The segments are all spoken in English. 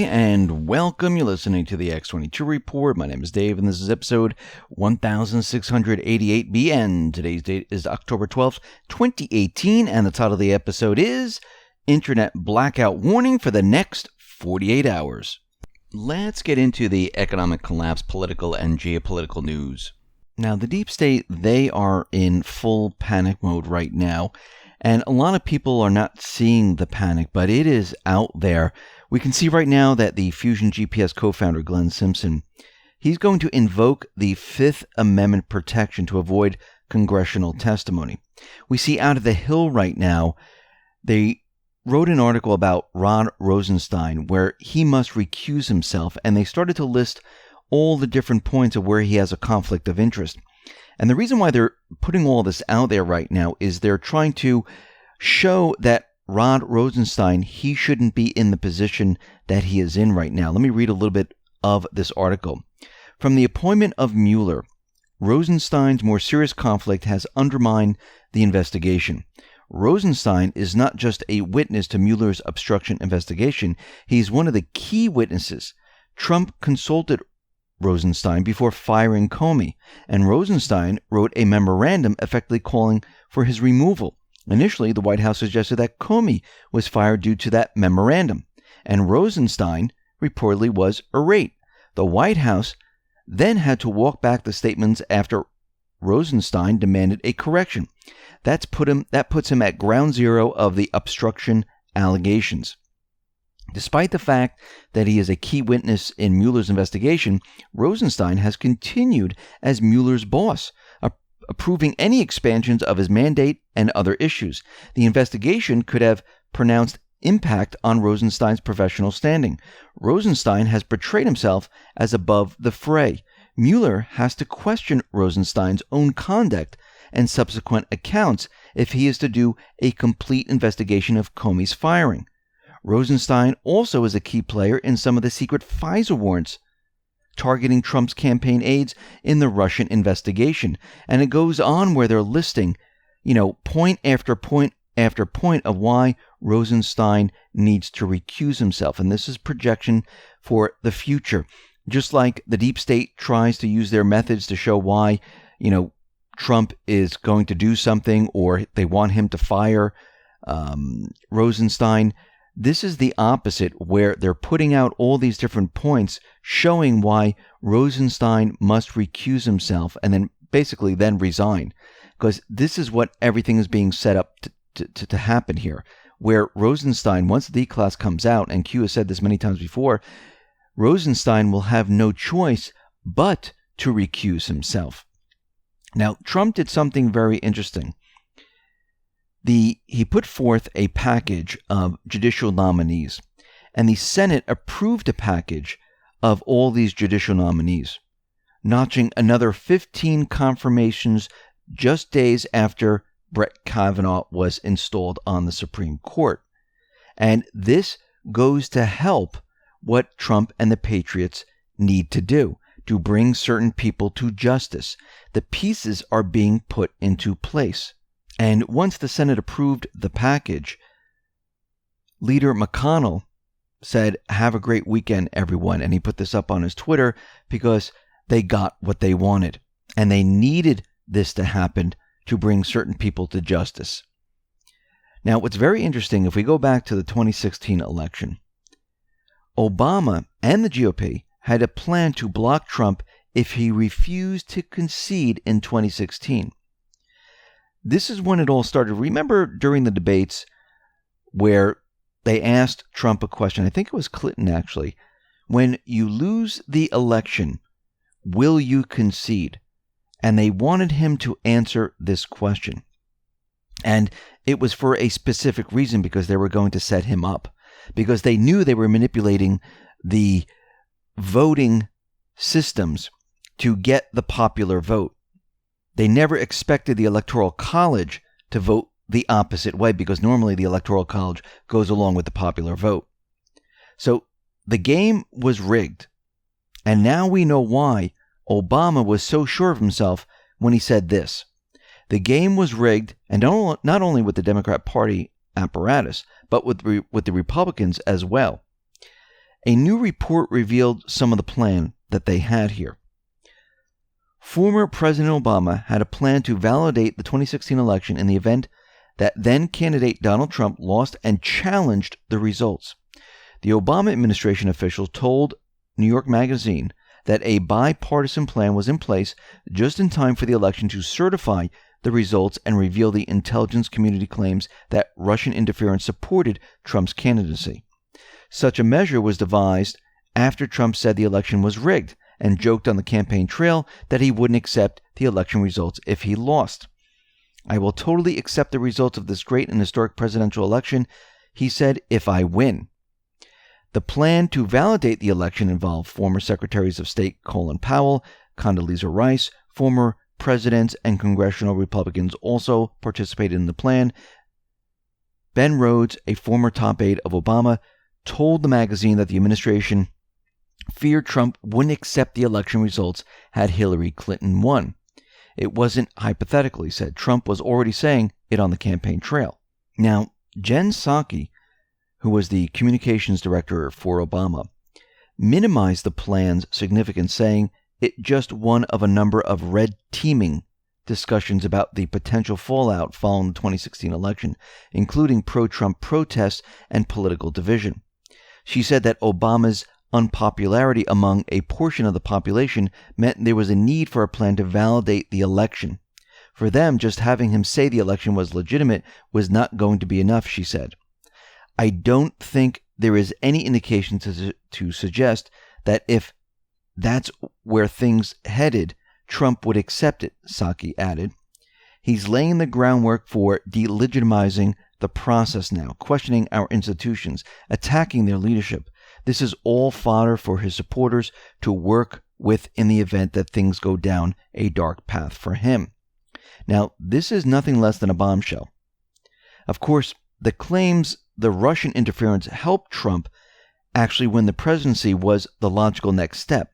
and welcome. You're listening to the X22 Report. My name is Dave, and this is episode 1688BN. Today's date is October 12th, 2018, and the title of the episode is Internet Blackout Warning for the Next 48 Hours. Let's get into the economic collapse, political, and geopolitical news. Now, the deep state, they are in full panic mode right now, and a lot of people are not seeing the panic, but it is out there. We can see right now that the Fusion GPS co-founder, Glenn Simpson, he's going to invoke the Fifth Amendment protection to avoid congressional testimony. We see out of the Hill right now, they wrote an article about Rod Rosenstein where he must recuse himself, and they started to list all the different points of where he has a conflict of interest. And the reason why they're putting all this out there right now is they're trying to show that Rod Rosenstein, he shouldn't be in the position that he is in right now. Let me read a little bit of this article. From the appointment of Mueller, Rosenstein's more serious conflict has undermined the investigation. Rosenstein is not just a witness to Mueller's obstruction investigation, he's one of the key witnesses. Trump consulted Rosenstein before firing Comey, and Rosenstein wrote a memorandum effectively calling for his removal. Initially, the White House suggested that Comey was fired due to that memorandum, and Rosenstein reportedly was irate. The White House then had to walk back the statements after Rosenstein demanded a correction. That puts him at ground zero of the obstruction allegations. Despite the fact that he is a key witness in Mueller's investigation, Rosenstein has continued as Mueller's boss, approving any expansions of his mandate and other issues. The investigation could have pronounced impact on Rosenstein's professional standing. Rosenstein has portrayed himself as above the fray. Mueller has to question Rosenstein's own conduct and subsequent accounts if he is to do a complete investigation of Comey's firing. Rosenstein also is a key player in some of the secret FISA warrants targeting Trump's campaign aides in the Russian investigation. And it goes on where they're listing, point after point after point of why Rosenstein needs to recuse himself. And this is projection for the future. Just like the deep state tries to use their methods to show why, Trump is going to do something or they want him to fire Rosenstein. This is the opposite, where they're putting out all these different points showing why Rosenstein must recuse himself and then basically then resign. Because this is what everything is being set up to happen here, where Rosenstein, once the D-Class comes out, and Q has said this many times before, Rosenstein will have no choice but to recuse himself. Now, Trump did something very interesting. He put forth a package of judicial nominees, and the Senate approved a package of all these judicial nominees, notching another 15 confirmations just days after Brett Kavanaugh was installed on the Supreme Court. And this goes to help what Trump and the Patriots need to do, to bring certain people to justice. The pieces are being put into place. And once the Senate approved the package, Leader McConnell said, "Have a great weekend, everyone." And he put this up on his Twitter because they got what they wanted. And they needed this to happen to bring certain people to justice. Now, what's very interesting, if we go back to the 2016 election, Obama and the GOP had a plan to block Trump if he refused to concede in 2016. This is when it all started. Remember during the debates where they asked Trump a question, I think it was Clinton actually, when you lose the election, will you concede? And they wanted him to answer this question. And it was for a specific reason, because they were going to set him up, because they knew they were manipulating the voting systems to get the popular vote. They never expected the Electoral College to vote the opposite way, because normally the Electoral College goes along with the popular vote. So the game was rigged. And now we know why Obama was so sure of himself when he said this. The game was rigged, and not only with the Democrat Party apparatus, but with the Republicans as well. A new report revealed some of the plan that they had here. Former President Obama had a plan to validate the 2016 election in the event that then-candidate Donald Trump lost and challenged the results. The Obama administration officials told New York Magazine that a bipartisan plan was in place just in time for the election to certify the results and reveal the intelligence community claims that Russian interference supported Trump's candidacy. Such a measure was devised after Trump said the election was rigged and joked on the campaign trail that he wouldn't accept the election results if he lost. "I will totally accept the results of this great and historic presidential election," he said, "if I win." The plan to validate the election involved former Secretaries of State Colin Powell, Condoleezza Rice, former presidents and congressional Republicans also participated in the plan. Ben Rhodes, a former top aide of Obama, told the magazine that the administration feared Trump wouldn't accept the election results had Hillary Clinton won. It wasn't hypothetical, he said. Trump was already saying it on the campaign trail. Now, Jen Psaki, who was the communications director for Obama, minimized the plan's significance, saying it just one of a number of red teaming discussions about the potential fallout following the 2016 election, including pro-Trump protests and political division. She said that Obama's unpopularity among a portion of the population meant there was a need for a plan to validate the election. For them, just having him say the election was legitimate was not going to be enough, she said. "I don't think there is any indication to suggest that if that's where things headed, Trump would accept it," Psaki added. "He's laying the groundwork for delegitimizing the process now, questioning our institutions, attacking their leadership. This is all fodder for his supporters to work with in the event that things go down a dark path for him." Now, this is nothing less than a bombshell. Of course, the claims the Russian interference helped Trump actually win the presidency was the logical next step,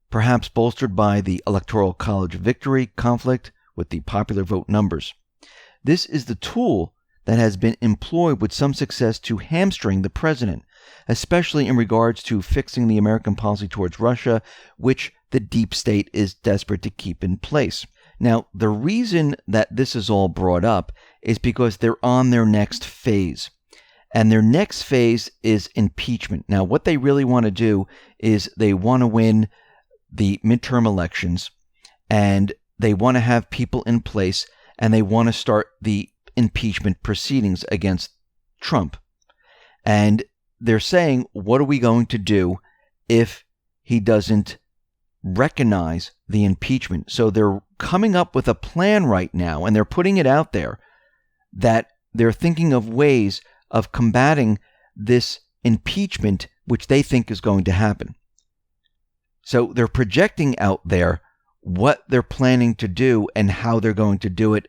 perhaps bolstered by the Electoral College victory conflict with the popular vote numbers. This is the tool that has been employed with some success to hamstring the president, especially in regards to fixing the American policy towards Russia, which the deep state is desperate to keep in place. Now, the reason that this is all brought up is because they're on their next phase. And their next phase is impeachment. Now, what they really want to do is they want to win the midterm elections, and they want to have people in place, and they want to start the impeachment proceedings against Trump. And they're saying, what are we going to do if he doesn't recognize the impeachment? So they're coming up with a plan right now, and they're putting it out there that they're thinking of ways of combating this impeachment, which they think is going to happen. So they're projecting out there what they're planning to do and how they're going to do it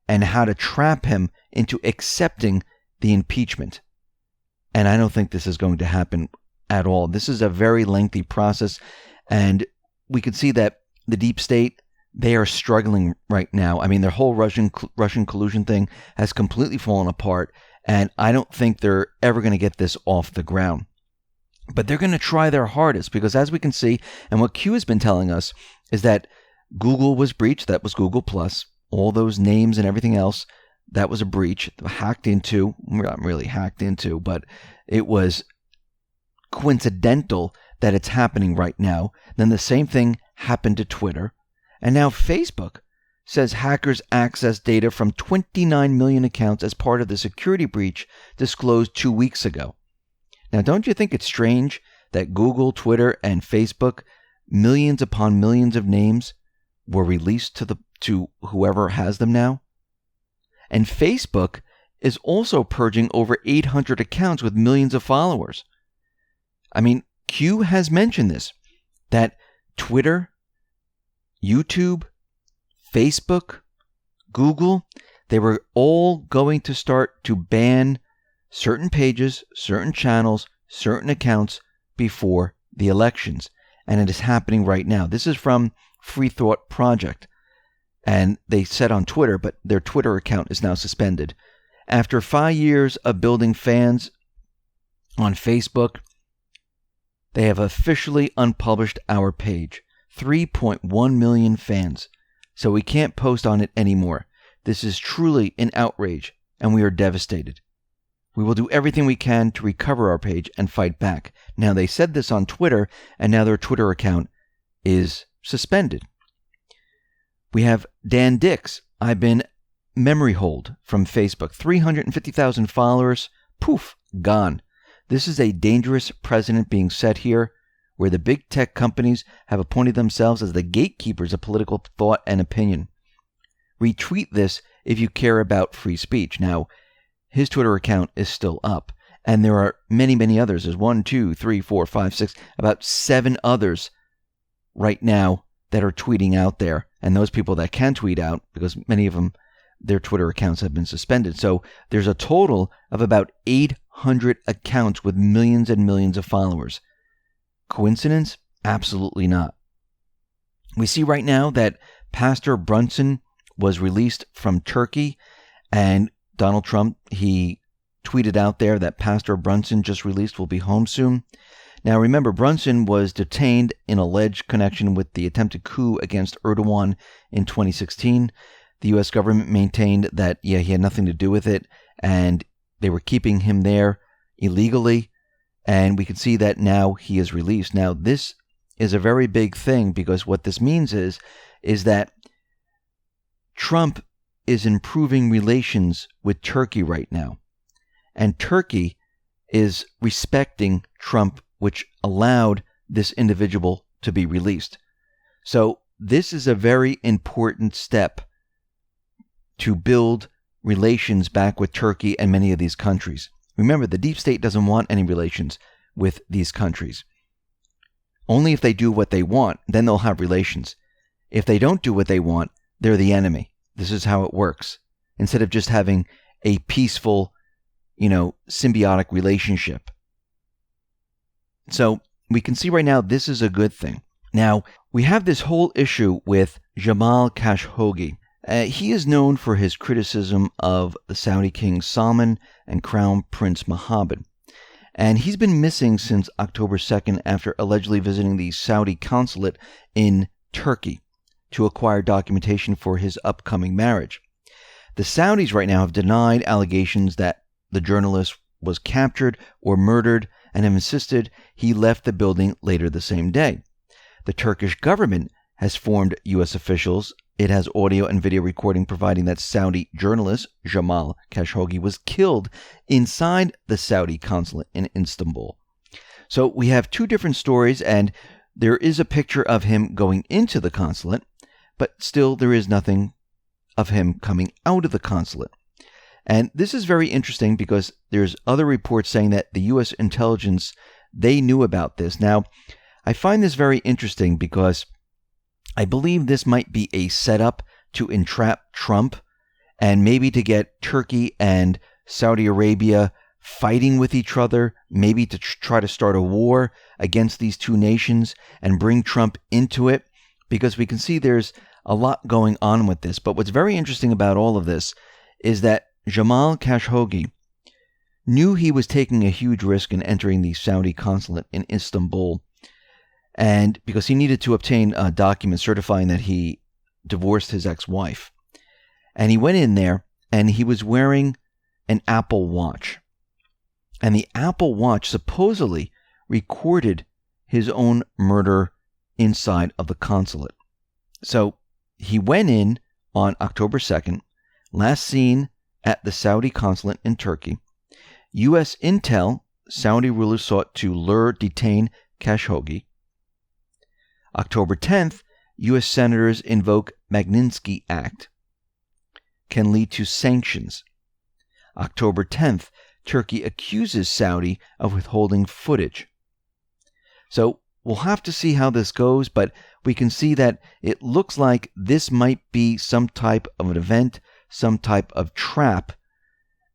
and how to trap him into accepting the impeachment. And I don't think this is going to happen at all. This is a very lengthy process, and we can see that the deep state, they are struggling right now. I mean, their whole Russian collusion thing has completely fallen apart, and I don't think they're ever going to get this off the ground. But they're going to try their hardest, because as we can see, and what Q has been telling us, is that Google was breached. That was Google+. All those names and everything else, that was a breach. Hacked into, not really hacked into, but it was coincidental that it's happening right now. Then the same thing happened to Twitter. And now Facebook says hackers accessed data from 29 million accounts as part of the security breach disclosed 2 weeks ago. Now, don't you think it's strange that Google, Twitter, and Facebook, millions upon millions of names, were released to whoever has them now? And Facebook is also purging over 800 accounts with millions of followers. I mean, Q has mentioned this, that Twitter, YouTube, Facebook, Google, they were all going to start to ban certain pages, certain channels, certain accounts before the elections. And it is happening right now. This is from Free Thought Project. And they said on Twitter, but their Twitter account is now suspended. After 5 years of building fans on Facebook, They have officially unpublished our page. 3.1 million fans. So we can't post on it anymore. This is truly an outrage, and we are devastated. We will do everything we can to recover our page and fight back. Now, they said this on Twitter, and now their Twitter account is suspended. We have Dan Dix. I've been memory hold from Facebook. 350,000 followers. Poof, gone. This is a dangerous precedent being set here, where the big tech companies have appointed themselves as the gatekeepers of political thought and opinion. Retweet this if you care about free speech. Now, his Twitter account is still up, and there are many, many others. There's 1, 2, 3, 4, 5, 6, about 7 others right now that are tweeting out there. And those people that can tweet out, because many of them, their Twitter accounts have been suspended. So there's a total of about 800 accounts with millions and millions of followers. Coincidence? Absolutely not. We see right now that Pastor Brunson was released from Turkey, and Donald Trump, he tweeted out there that Pastor Brunson just released will be home soon. Now remember, Brunson was detained in alleged connection with the attempted coup against Erdogan in 2016. The U.S. government maintained that, he had nothing to do with it, and they were keeping him there illegally. And we can see that now he is released. Now, this is a very big thing, because what this means is that Trump is improving relations with Turkey right now. And Turkey is respecting Trump, which allowed this individual to be released. So this is a very important step to build relations back with Turkey and many of these countries. Remember, the deep state doesn't want any relations with these countries. Only if they do what they want, then they'll have relations. If they don't do what they want, they're the enemy. This is how it works. Instead of just having a peaceful, symbiotic relationship. So we can see right now this is a good thing. Now, we have this whole issue with Jamal Khashoggi. He is known for his criticism of the Saudi King Salman and Crown Prince Mohammed. And he's been missing since October 2nd after allegedly visiting the Saudi consulate in Turkey to acquire documentation for his upcoming marriage. The Saudis right now have denied allegations that the journalist was captured or murdered and have insisted he left the building later the same day. The Turkish government has informed U.S. officials it has audio and video recording providing that Saudi journalist Jamal Khashoggi was killed inside the Saudi consulate in Istanbul. So we have two different stories, and there is a picture of him going into the consulate, but still there is nothing of him coming out of the consulate. And this is very interesting because there's other reports saying that the U.S. intelligence, they knew about this. Now, I find this very interesting because I believe this might be a setup to entrap Trump and maybe to get Turkey and Saudi Arabia fighting with each other, maybe to try to start a war against these two nations and bring Trump into it, because we can see there's a lot going on with this. But what's very interesting about all of this is that Jamal Khashoggi knew he was taking a huge risk in entering the Saudi consulate in Istanbul, and because he needed to obtain a document certifying that he divorced his ex-wife. And he went in there and he was wearing an Apple Watch. And the Apple Watch supposedly recorded his own murder inside of the consulate. So he went in on October 2nd, last seen at the Saudi consulate in Turkey. U.S. intel, Saudi rulers sought to lure, detain Khashoggi. October 10th, U.S. senators invoke Magnitsky Act. Can lead to sanctions. October 10th, Turkey accuses Saudi of withholding footage. So we'll have to see how this goes, but we can see that it looks like this might be some type of an event, some type of trap,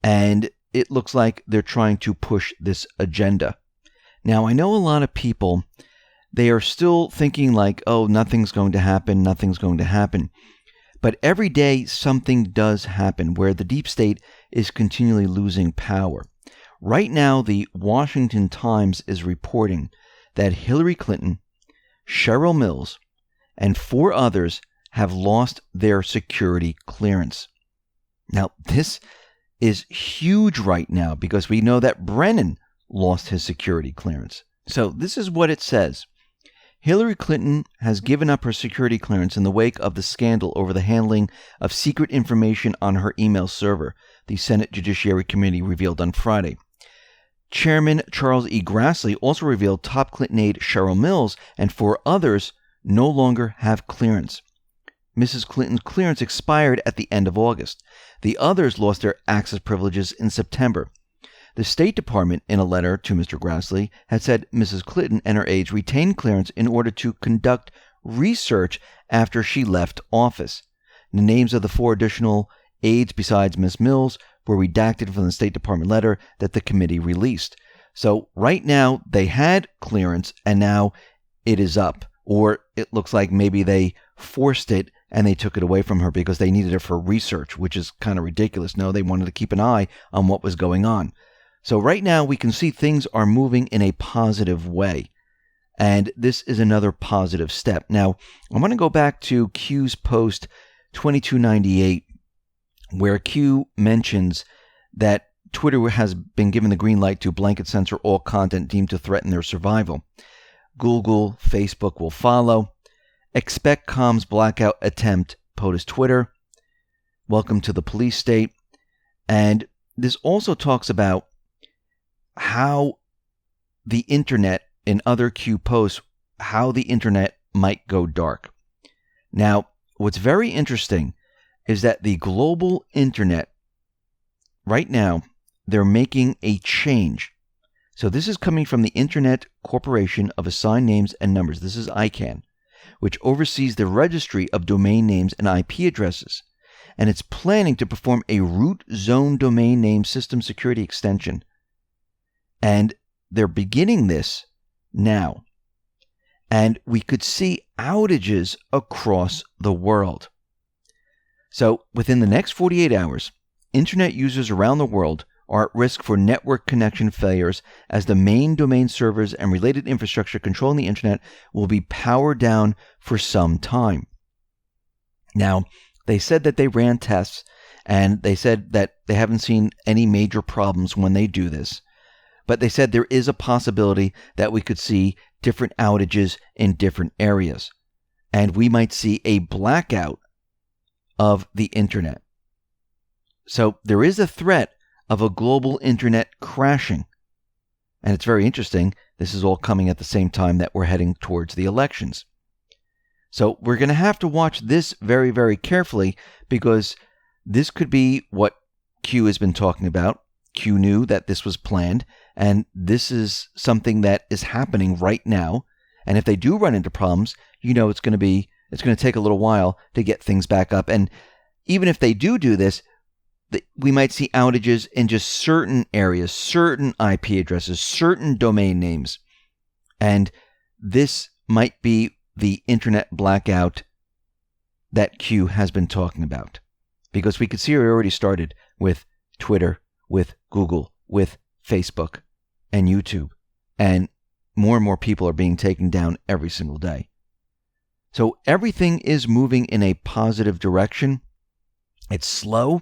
and it looks like they're trying to push this agenda. Now, I know a lot of people, they are still thinking like, oh, nothing's going to happen, nothing's going to happen. But every day something does happen where the deep state is continually losing power. Right now, the Washington Times is reporting that Hillary Clinton, Cheryl Mills, and 4 others have lost their security clearance. Now, this is huge right now because we know that Brennan lost his security clearance. So this is what it says. Hillary Clinton has given up her security clearance in the wake of the scandal over the handling of secret information on her email server, the Senate Judiciary Committee revealed on Friday. Chairman Charles E. Grassley also revealed top Clinton aide Cheryl Mills and 4 others no longer have clearance. Mrs. Clinton's clearance expired at the end of August. The others lost their access privileges in September. The State Department, in a letter to Mr. Grassley, had said Mrs. Clinton and her aides retained clearance in order to conduct research after she left office. The names of the 4 additional aides besides Ms. Mills were redacted from the State Department letter that the committee released. So right now they had clearance and now it is up. Or it looks like maybe they forced it and they took it away from her because they needed it for research, which is kind of ridiculous. No, they wanted to keep an eye on what was going on. So right now we can see things are moving in a positive way. And this is another positive step. Now, I want to go back to Q's post 2298, where Q mentions that Twitter has been given the green light to blanket censor all content deemed to threaten their survival. Google, Facebook will follow. Expect Calm's blackout attempt, POTUS Twitter. Welcome to the police state. And this also talks about how the internet, in other Q posts, how the internet might go dark. Now, what's very interesting is that the global internet, right now, they're making a change. So this is coming from the Internet Corporation of Assigned Names and Numbers. This is ICANN, which oversees the registry of domain names and IP addresses. And it's planning to perform a root zone domain name system security extension. And they're beginning this now. And we could see outages across the world. So within the next 48 hours, internet users around the world are at risk for network connection failures as the main domain servers and related infrastructure controlling the internet will be powered down for some time. Now, they said that they ran tests and they said that they haven't seen any major problems when they do this. But they said there is a possibility that we could see different outages in different areas. And we might see a blackout of the internet. So there is a threat of a global internet crashing. And it's very interesting. This is all coming at the same time that we're heading towards the elections. So we're going to have to watch this very, very carefully because this could be what Q has been talking about. Q knew that this was planned, and this is something that is happening right now. And if they do run into problems, you know it's going to take a little while to get things back up. And even if they do this, we might see outages in just certain areas, certain IP addresses, certain domain names. And this might be the internet blackout that Q has been talking about. Because we could see it already started with Twitter, with Google, with Facebook, and YouTube. And more people are being taken down every single day. So everything is moving in a positive direction. It's slow,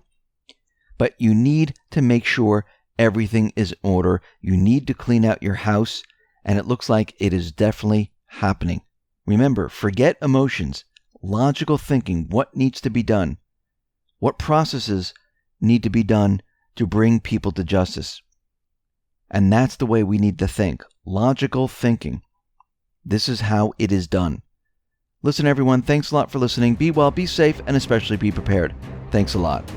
but you need to make sure everything is in order. You need to clean out your house, and it looks like it is definitely happening. Remember, forget emotions, logical thinking, what needs to be done, what processes need to be done to bring people to justice. And that's the way we need to think, logical thinking. This is how it is done. Listen, everyone, thanks a lot for listening. Be well, be safe, and especially be prepared. Thanks a lot.